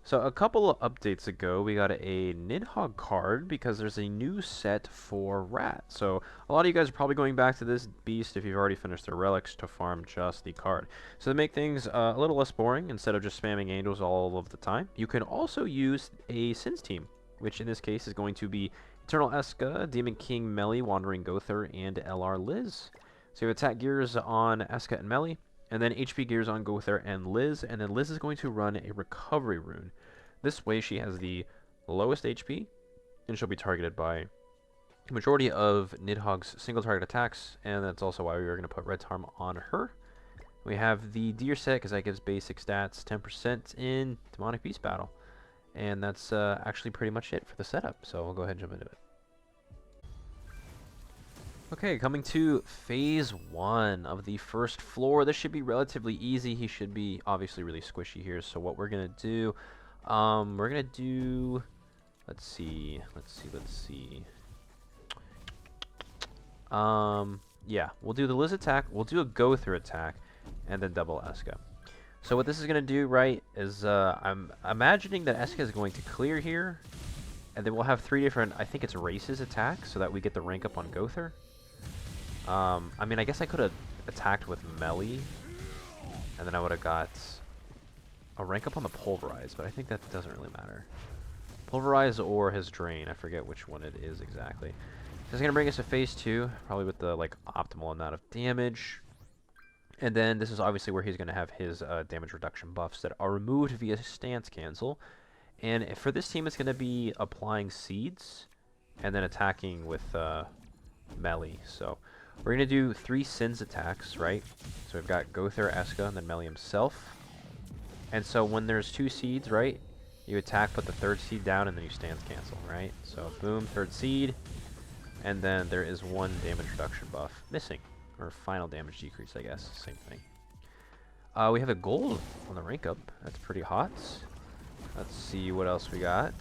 So a couple of updates ago, we got a Niddhoggr card because there's a new set for Rat. So a lot of you guys are probably going back to this beast if you've already finished their relics to farm just the card. So to make things a little less boring, instead of just spamming angels all of the time, you can also use a Sins team, which in this case is going to be Eternal Eska, Demon King Melly, Wandering Gother, and LR Liz. So you have attack gears on Eska and Melly, and then HP gears on Gother and Liz, and then Liz is going to run a recovery rune. This way she has the lowest HP, and she'll be targeted by the majority of Niddhogg's single target attacks, and that's also why we were going to put Red Tarm on her. We have the Deer set, because that gives basic stats 10% in Demonic Beast Battle. And that's actually pretty much it for the setup, so we'll go ahead and jump into it. Okay, coming to phase 1 of the first floor. This should be relatively easy. He should be obviously really squishy here, so what we're going to do, we're going to do, let's see. Yeah, we'll do the Liz attack, we'll do a Gother attack, and then double Eska. So what this is going to do, right, is I'm imagining that Eska is going to clear here, and then we'll have 3 different, I think it's races attacks, so that we get the rank up on Gother. I mean, I guess I could have attacked with Melly, and then I would have got a rank up on the Pulverize, but I think that doesn't really matter. Pulverize or his Drain, I forget which one it is exactly. This is going to bring us to phase 2, probably with the like optimal amount of damage. And then this is obviously where he's going to have his damage reduction buffs that are removed via stance cancel. And for this team, it's going to be applying Seeds, and then attacking with Melly. So we're going to do 3 Sins attacks, right? So we've got Gother, Eska, and then Melly himself. And so when there's 2 seeds, right, you attack, put the 3rd seed down, and then you stance cancel, right? So boom, 3rd seed, and then there is 1 damage reduction buff missing, or final damage decrease, I guess, same thing. We have a gold on the rank up. That's pretty hot. Let's see what else we got.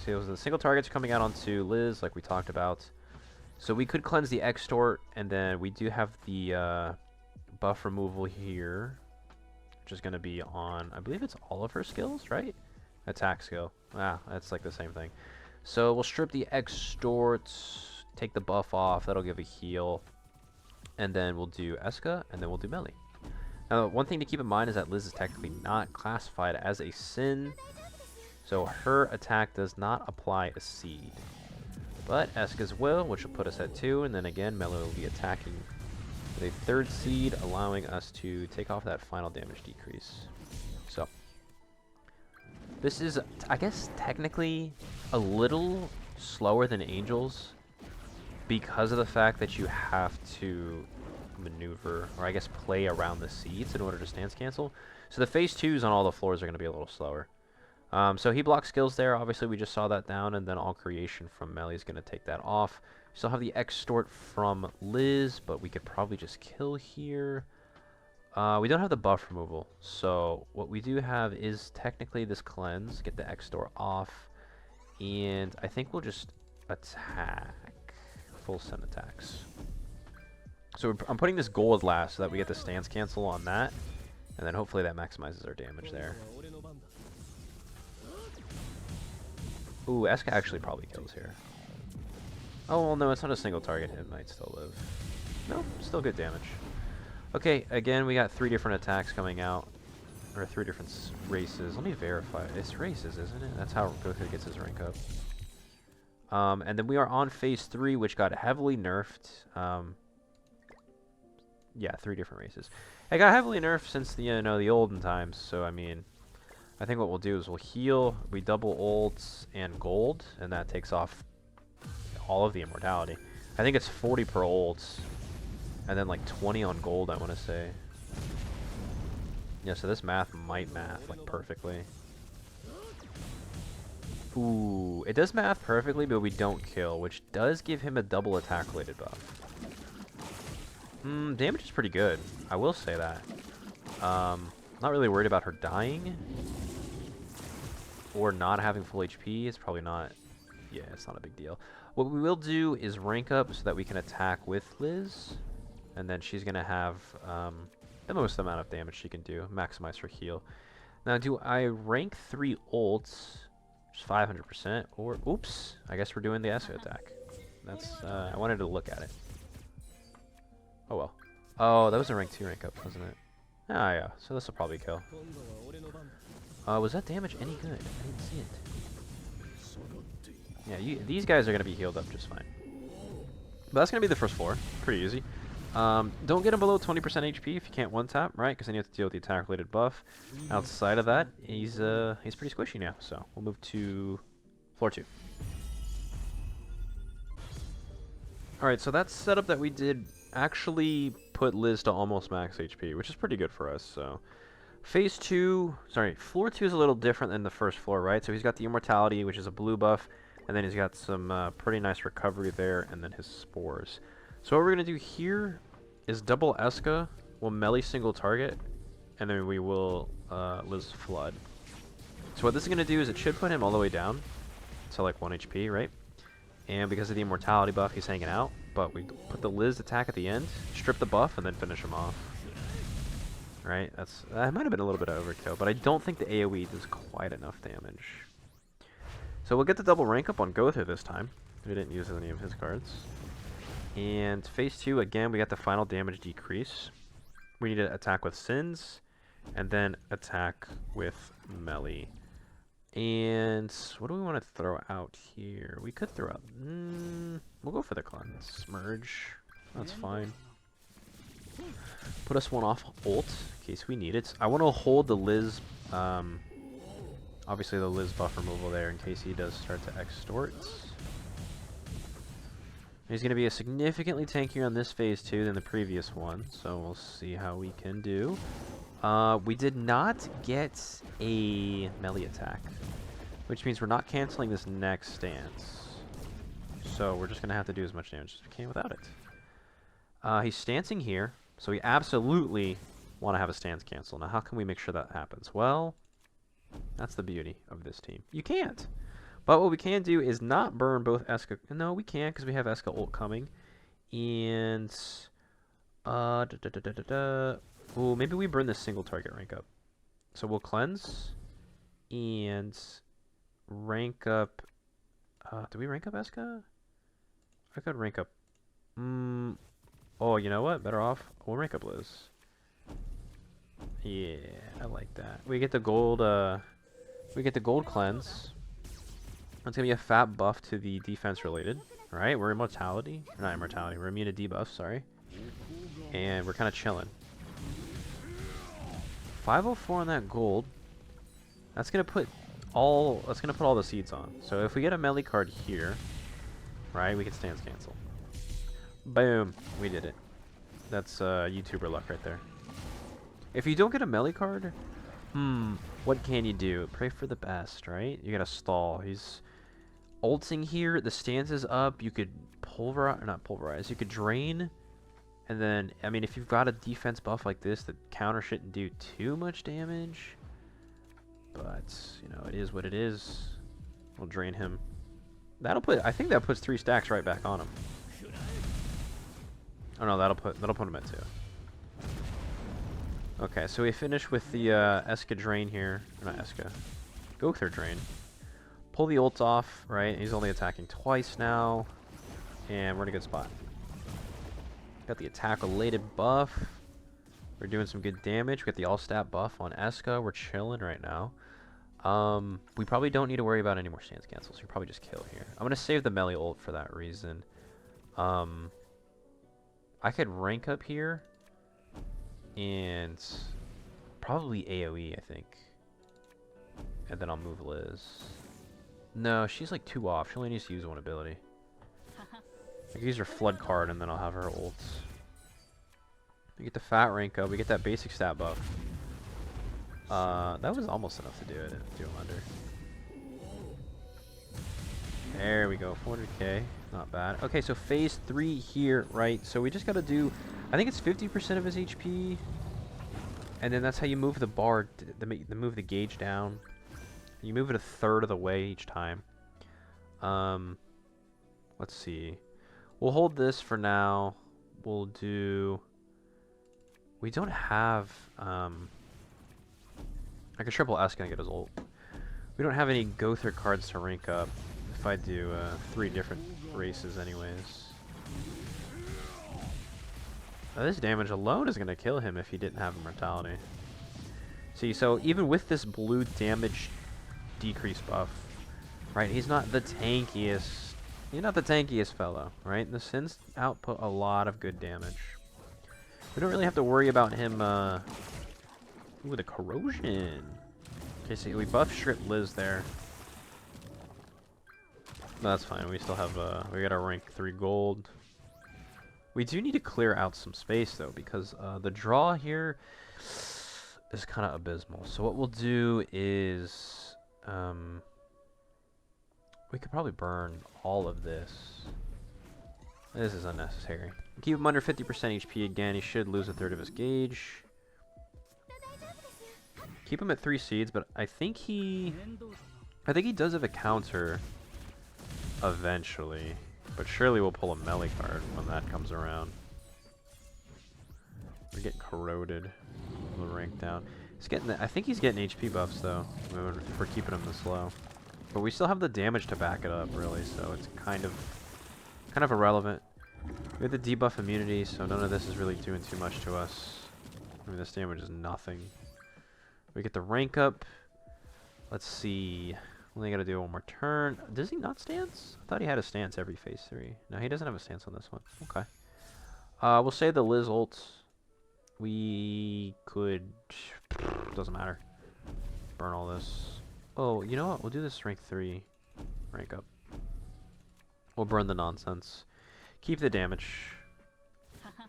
So the single targets coming out onto Liz, like we talked about. So we could cleanse the Extort, and then we do have the buff removal here, which is going to be on, I believe it's all of her skills, right? Attack skill. Ah, that's like the same thing. So we'll strip the Extort, take the buff off, that'll give a heal, and then we'll do Eska, and then we'll do Melly. Now, one thing to keep in mind is that Liz is technically not classified as a Sin, so her attack does not apply a Seed. But Eska's will, which will put us at 2, and then again, Melly will be attacking with a 3rd seed, allowing us to take off that final damage decrease. So, this is, I guess, technically a little slower than Angels because of the fact that you have to maneuver, or I guess play around the seeds in order to stance cancel. So the phase 2s on all the floors are going to be a little slower. So he blocks skills there. Obviously, we just saw that down, and then all creation from Melly is going to take that off. We still have the Extort from Liz, but we could probably just kill here. We don't have the buff removal, so what we do have is technically this cleanse, get the Extort off, and I think we'll just attack. Full send attacks. So I'm putting this gold last so that we get the stance cancel on that, and then hopefully that maximizes our damage there. Ooh, Eska actually probably kills here. Oh, well, no, it's not a single target hit. It might still live. Nope, still good damage. Okay, again, we got 3 different attacks coming out. Or 3 different races. Let me verify. It's races, isn't it? That's how Gother gets his rank up. And then we are on phase 3, which got heavily nerfed. Yeah, 3 different races. It got heavily nerfed since the, the olden times, so, I mean, I think what we'll do is we'll heal, we double ults and gold, and that takes off all of the immortality. I think it's 40 per ults, and then like 20 on gold, I want to say. Yeah, so this math might math like perfectly. Ooh, it does math perfectly, but we don't kill, which does give him a double attack related buff. Damage is pretty good, I will say that. Not really worried about her dying or not having full HP. It's probably not, yeah, it's not a big deal. What we will do is rank up so that we can attack with Liz, and then she's going to have the most amount of damage she can do, maximize her heal. Now, do I rank 3 ults, which is 500%, or oops? I guess we're doing the Eska attack. That's I wanted to look at it. Oh well. Oh, that was a rank 2 rank up, wasn't it? Ah, yeah. So this will probably kill. Was that damage any good? I didn't see it. Yeah, these guys are gonna be healed up just fine. But that's gonna be the first floor. Pretty easy. Don't get him below 20% HP if you can't one tap, right? Because then you have to deal with the attack related buff. Outside of that, he's pretty squishy now. So we'll move to floor 2. All right, so that setup that we did actually put Liz to almost max HP, which is pretty good for us. So phase 2, sorry, floor 2 is a little different than the first floor, right? So he's got the immortality, which is a blue buff, and then he's got some pretty nice recovery there, and then his spores. So what we're going to do here is double Eska, we'll melee single target, and then we will Liz Flood. So what this is going to do is it should put him all the way down to like 1 HP, right? And because of the immortality buff, he's hanging out, but we put the Liz attack at the end, strip the buff, and then finish him off. Right? That might have been a little bit of overkill, but I don't think the AoE does quite enough damage. So we'll get the double rank up on Gotha this time. We didn't use any of his cards. And phase 2, again, we got the final damage decrease. We need to attack with Sins, and then attack with melee. And what do we want to throw out here? We could throw out... we'll go for the cleanse. Merge. That's fine. Put us one off ult, in case we need it. I want to hold the Liz... obviously the Liz buff removal there, in case he does start to extort. He's going to be a significantly tankier on this phase 2 than the previous one, so we'll see how we can do. We did not get a melee attack, which means we're not canceling this next stance. So we're just going to have to do as much damage as we can without it. He's stancing here, so we absolutely want to have a stance cancel. Now, how can we make sure that happens? Well, that's the beauty of this team. You can't. But what we can do is not burn both Eska. No, we can because we have Eska ult coming. And ooh, maybe we burn this single target rank up. So we'll cleanse and rank up. Do we rank up Eska? I could rank up. Oh, you know what? Better off. We'll rank up Liz. Yeah, I like that. We get the gold. We get the gold cleanse. It's gonna be a fat buff to the defense related. Alright, we're immortality. Not immortality, we're immune to debuff, sorry. And we're kinda chilling. 504 on that gold. That's gonna put all the seeds on. So if we get a melee card here, right, we can stance cancel. Boom. We did it. That's YouTuber luck right there. If you don't get a melee card, what can you do? Pray for the best, right? You gotta stall. He's ulting here, the stance is up, you could pulverize, you could drain, and then, I mean, if you've got a defense buff like this, the counter shouldn't do too much damage, but, you know, it is what it is. We'll drain him. I think that puts 3 stacks right back on him. Oh no, that'll put him at 2. Okay, so we finish with the Eska drain here, or not Eska, Gotha drain. Pull the ult off, right? He's only attacking twice now. And we're in a good spot. Got the attack-related buff. We're doing some good damage. We got the all-stat buff on Eska. We're chilling right now. We probably don't need to worry about any more stance cancels. We probably just kill here. I'm going to save the melee ult for that reason. I could rank up here. And probably AoE, I think. And then I'll move Liz. No, she's like 2 off. She only needs to use 1 ability. I can use her Flood card and then I'll have her ults. We get the fat rank up. We get that basic stat buff. That was almost enough to do it. Do him under. There we go. 400k. Not bad. Okay, so phase 3 here, right? So we just got to do... I think it's 50% of his HP. And then that's how you move the bar, move the gauge down. You move it 1/3 of the way each time. Let's see. We'll hold this for now. We'll do... We don't have... I could triple Eska and get his ult. We don't have any Gother cards to rank up. If I do 3 different races anyways. Now this damage alone is going to kill him if he didn't have Immortality. See, so even with this blue damage decrease buff, right, he's not the tankiest. He's not the tankiest fellow, right? The Sins output a lot of good damage. We don't really have to worry about him, ooh, the corrosion. Okay, so we buff Strip Liz there. No, that's fine. We still have, we got our rank 3 gold. We do need to clear out some space, though, because the draw here is kind of abysmal. So what we'll do is, we could probably burn all of this. This is unnecessary. Keep him under 50% HP again. He should lose 1/3 of his gauge. Keep him at 3 seeds, but I think he does have a counter eventually. But surely we'll pull a melee card when that comes around. We're getting corroded. We'll rank down. He's getting I think he's getting HP buffs though, if we're keeping him this low. But we still have the damage to back it up, really, so it's kind of irrelevant. We have the debuff immunity, so none of this is really doing too much to us. I mean, this damage is nothing. We get the rank up. Let's see. Only gotta do one more turn. Does he not stance? I thought he had a stance every phase 3. No, he doesn't have a stance on this one. Okay. We'll say the Liz ult. We could... doesn't matter. Burn all this. Oh, you know what? We'll do this rank 3. Rank up. We'll burn the nonsense. Keep the damage.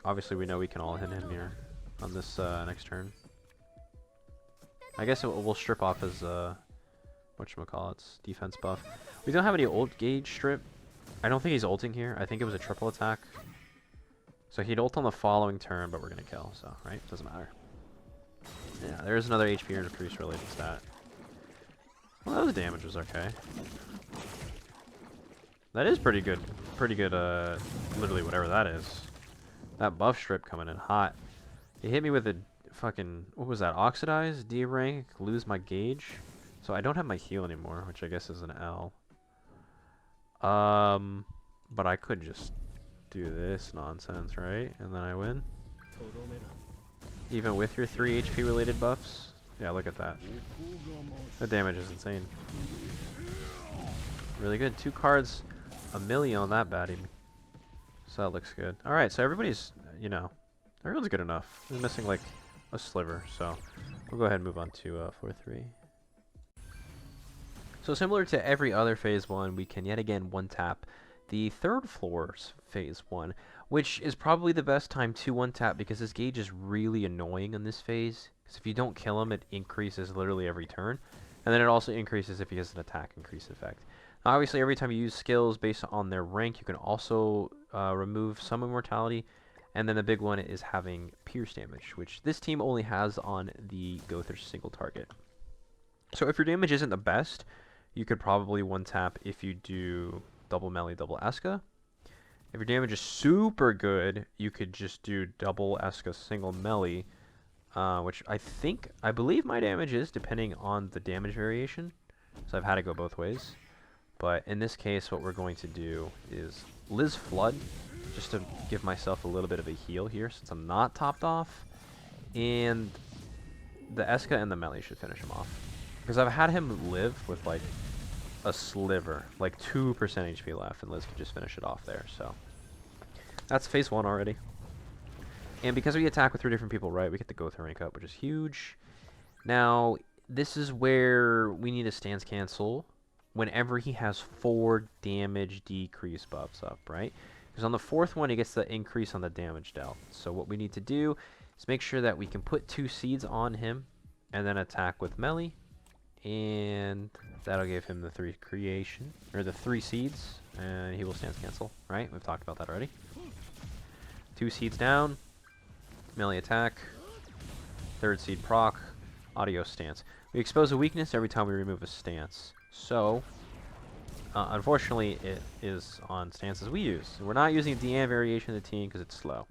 Obviously, we know we can all hit him here on this next turn. I guess we'll strip off his... whatchamacallit's defense buff. We don't have any ult gauge strip. I don't think he's ulting here. I think it was a triple attack. So he'd ult on the following turn, but we're going to kill, so, right? Doesn't matter. Yeah, there's another HP increase related stat. Well, that was damage was okay. That is pretty good. Pretty good, literally whatever that is. That buff strip coming in hot. He hit me with a fucking, what was that? Oxidize, D rank, lose my gauge. So I don't have my heal anymore, which I guess is an L. But I could just do this nonsense, right? And then I win. Even with your 3 HP related buffs? Yeah, look at that. The damage is insane. Really good. 2 cards, a million on that baddie. So that looks good. Alright, so everybody's, you know, everyone's good enough. We're missing like a sliver, so we'll go ahead and move on to 4-3. So similar to every other phase 1, we can yet again one-tap the 3rd floor's phase 1, which is probably the best time to one-tap because his gauge is really annoying in this phase. Because if you don't kill him, it increases literally every turn. And then it also increases if he has an attack increase effect. Now, obviously, every time you use skills based on their rank, you can also remove some immortality. And then the big one is having pierce damage, which this team only has on the Gother single target. So if your damage isn't the best, you could probably one-tap if you do double melee, double Eska. If your damage is super good, you could just do double Eska, single melee, which I believe my damage is, depending on the damage variation. So I've had to go both ways. But in this case, what we're going to do is Liz Flood, just to give myself a little bit of a heal here, since I'm not topped off. And the Eska and the melee should finish him off. Because I've had him live with, like, a sliver, like 2% HP left, and Liz could just finish it off there, so. That's phase 1 already. And because we attack with 3 different people, right, we get the Gother rank up, which is huge. Now, this is where we need a stance cancel whenever he has 4 damage decrease buffs up, right? Because on the 4th one, he gets the increase on the damage dealt. So what we need to do is make sure that we can put 2 seeds on him, and then attack with melee. And that'll give him the 3 creation, or the 3 seeds, and he will stance cancel, right? We've talked about that already. 2 seeds down, melee attack, 3rd seed proc, audio stance. We expose a weakness every time we remove a stance. So, unfortunately, it is on stances we use. We're not using a DN variation of the team because it's slow.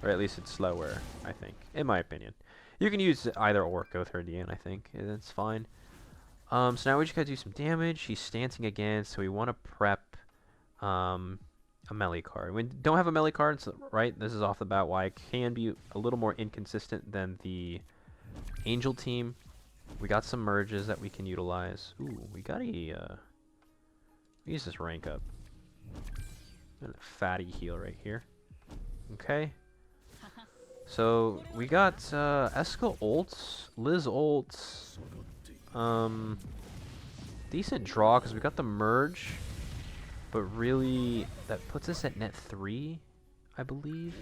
Or at least it's slower, I think, in my opinion. You can use either or, go through the end, I think. That's fine. So now we just gotta do some damage. He's stancing again, so we want to prep a melee card. We don't have a melee card, so, right? This is off the bat why it can be a little more inconsistent than the Angel team. We got some merges that we can utilize. Ooh, we got a... use this rank up. And a fatty heal right here. Okay. So, we got Eska ults, Liz ults, decent draw because we got the merge, but really that puts us at net 3, I believe,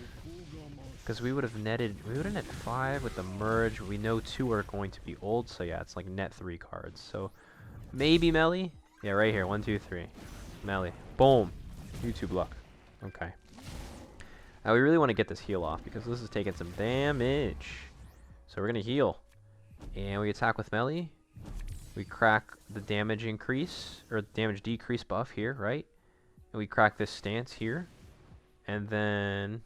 because we would have netted 5 with the merge. We know 2 are going to be ults, so yeah, it's like net 3 cards. So maybe melee, yeah, right here, 1, 2, 3, melee, boom, YouTube luck. Okay. Now we really want to get this heal off because this is taking some damage. So we're gonna heal, and we attack with melee. We crack the damage increase, or damage decrease buff here, right? And we crack this stance here. And then,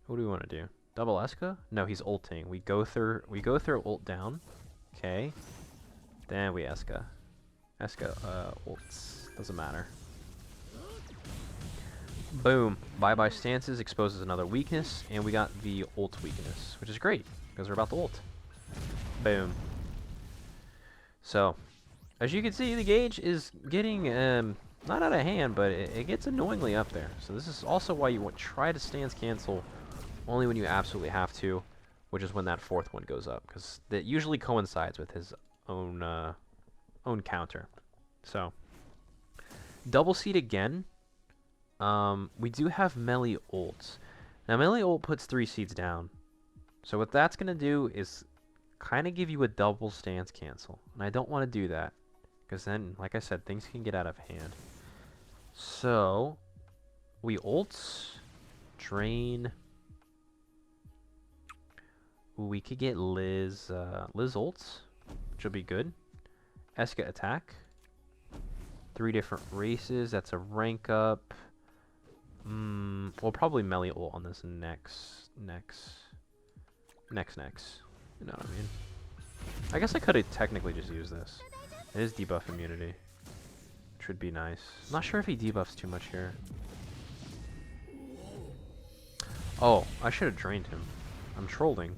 what do we want to do? Double Eska? No, he's ulting. We go through ult down. Okay. Then we Eska. Eska, ults. Doesn't matter. Boom. Bye-bye stances exposes another weakness, and we got the ult weakness, which is great, because we're about to ult. Boom. So, as you can see, the gauge is getting, not out of hand, but it gets annoyingly up there. So this is also why you want try to stance cancel only when you absolutely have to, which is when that 4th one goes up, because that usually coincides with his own counter. So, double seed again. We do have melee ults. Now, melee ult puts 3 seeds down. So what that's going to do is kind of give you a double stance cancel. And I don't want to do that, because then, like I said, things can get out of hand. So, we ults, drain. Ooh, we could get Liz ults, which will be good. Eska attack. 3 different races, that's a rank up. We'll probably melee ult on this next. You know what I mean? I guess I could have technically just used this. It is debuff immunity, which would be nice. I'm not sure if he debuffs too much here. Oh, I should have drained him. I'm trolling.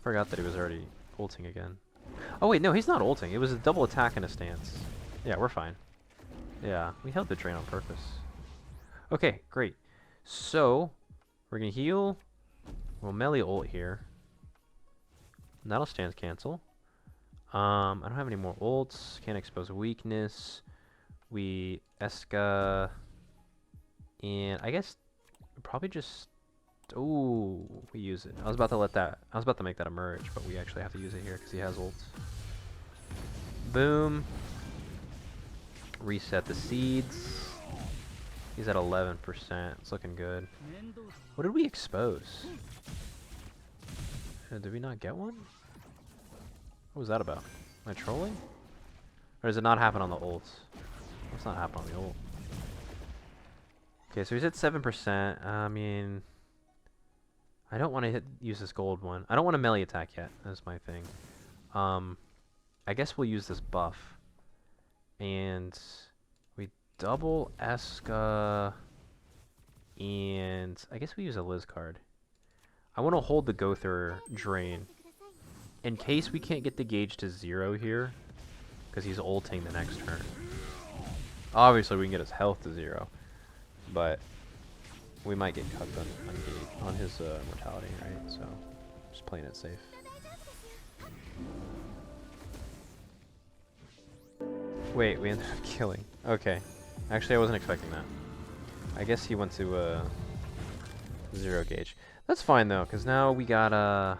Forgot that he was already ulting again. Oh wait, no, he's not ulting. It was a double attack and a stance. Yeah, we're fine. Yeah, we held the drain on purpose. Okay, great. So, we're going to heal. We'll melee ult here. And that'll stance cancel. I don't have any more ults. Can't expose weakness. We Eska. And I guess probably just... Ooh, we use it. I was about to make that a merge, but we actually have to use it here because he has ults. Boom. Reset the seeds. He's at 11%. It's looking good. What did we expose? Did we not get one? What was that about? Am I trolling? Or does it not happen on the ults? It's not happen on the ult. Okay, so he's at 7%. I mean, I don't want to use this gold one. I don't want to melee attack yet. That's my thing. I guess we'll use this buff. And we double Eska. And I guess we use a Liz card. I want to hold the Gother drain. In case we can't get the gauge to 0 here. Because he's ulting the next turn. Obviously we can get his health to 0. But we might get cucked on his mortality, right? So, just playing it safe. Wait, we ended up killing. Okay. Actually, I wasn't expecting that. I guess he went to 0 gauge. That's fine though, because now we got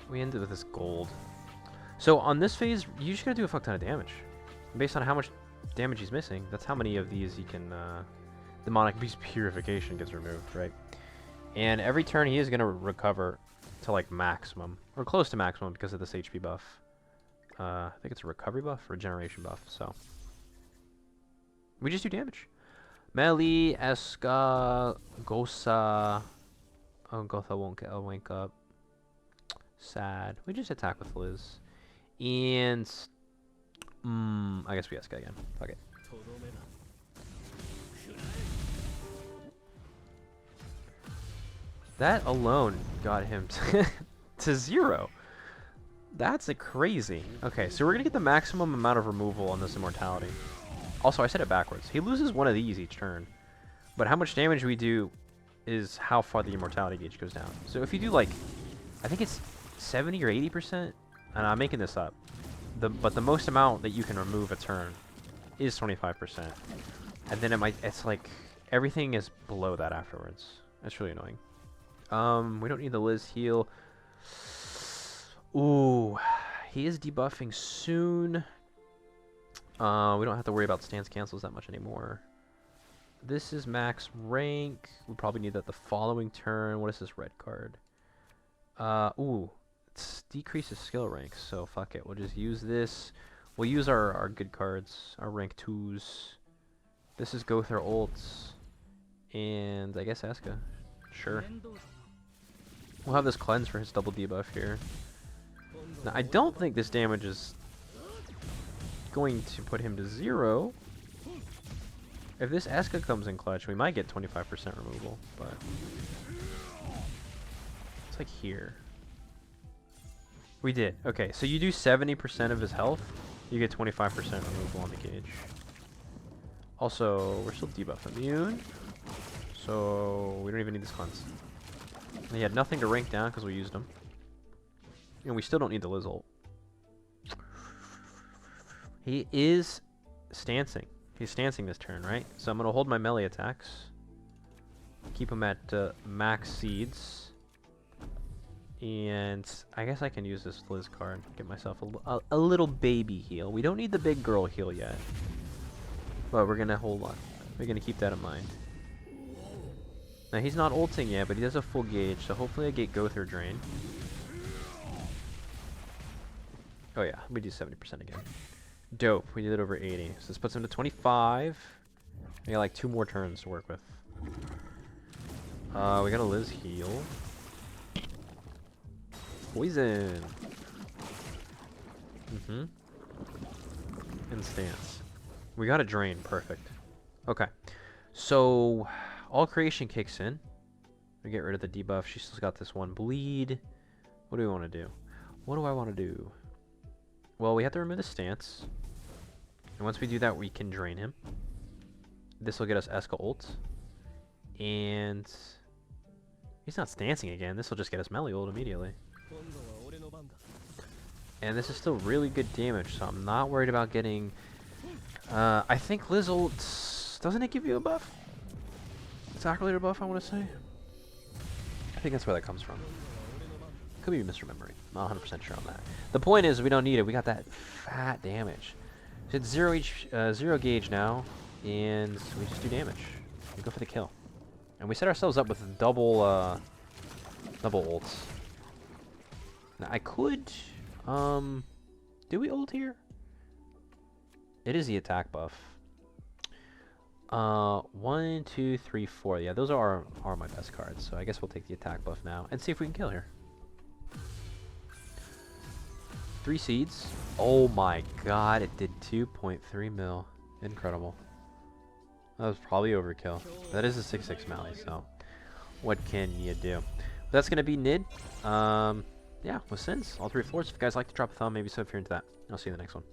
we ended with this gold. So on this phase, you just gotta do a fuck ton of damage. Based on how much damage he's missing, that's how many of these he can demonic beast purification gets removed, right? And every turn he is gonna recover to like maximum or close to maximum because of this HP buff. I think it's a recovery buff, regeneration buff. So we just do damage. Melee, Eska, Gosa. Oh, Gotha won't get a wake up. Sad. We just attack with Liz. And... I guess we Eska again. Fuck it. That alone got him to 0. That's crazy. Okay, so we're going to get the maximum amount of removal on this immortality. Also, I said it backwards. He loses one of these each turn. But how much damage we do is how far the immortality gauge goes down. So if you do like, I think it's 70 or 80%, and I'm making this up. But the most amount that you can remove a turn is 25%. And then it's like, everything is below that afterwards. That's really annoying. We don't need the Liz heal. Ooh, he is debuffing soon. We don't have to worry about stance cancels that much anymore. This is max rank. We probably need that the following turn. What is this red card? Ooh, it decreases skill rank, so fuck it. We'll just use this. We'll use our good cards, our rank 2s. This is go through ults. And I guess Eska. Sure. We'll have this cleanse for his double debuff here. Now, I don't think this damage is going to put him to 0. If this Eska comes in clutch, we might get 25% removal, but it's like here. We did. Okay, so you do 70% of his health, you get 25% removal on the gauge. Also, we're still debuff immune, so we don't even need this cleanse. And he had nothing to rank down because we used him. And we still don't need the Liz ult. He is stancing. He's stancing this turn, right? So I'm going to hold my melee attacks. Keep him at max seeds. And I guess I can use this Liz card. Get myself a little baby heal. We don't need the big girl heal yet. But we're going to hold on. We're going to keep that in mind. Now he's not ulting yet, but he does a full gauge, so hopefully I get go through drain. Oh yeah, we do 70% again. Dope, we did it over 80. So this puts him to 25. We got like 2 more turns to work with. We got a Liz heal. Poison. And stance. We got a drain, perfect. Okay, so all creation kicks in. We get rid of the debuff. She still got this one bleed. What do we want to do? What do I want to do? Well, we have to remove the stance. And once we do that, we can drain him. This will get us Eska ult. And he's not stancing again. This will just get us melee ult immediately. And this is still really good damage, so I'm not worried about getting... I think Liz ult... Doesn't it give you a buff? Attack related buff, I want to say. I think that's where that comes from. Could be misremembering. Not 100% sure on that. The point is, we don't need it. We got that fat damage. So it's 0 gauge now, and we just do damage. We go for the kill. And we set ourselves up with double ults. Now, I could... do we ult here? It is the attack buff. 1, 2, 3, 4. Yeah, those are my best cards. So I guess we'll take the attack buff now and see if we can kill here. 3 seeds. Oh my god, it did 2.3 mil. Incredible. That was probably overkill. That is a 6/6 melee, so what can you do? That's gonna be Nid. Yeah, with Sins, all 3 floors. If you guys like to drop a thumb, maybe sub if you're into that. I'll see you in the next one.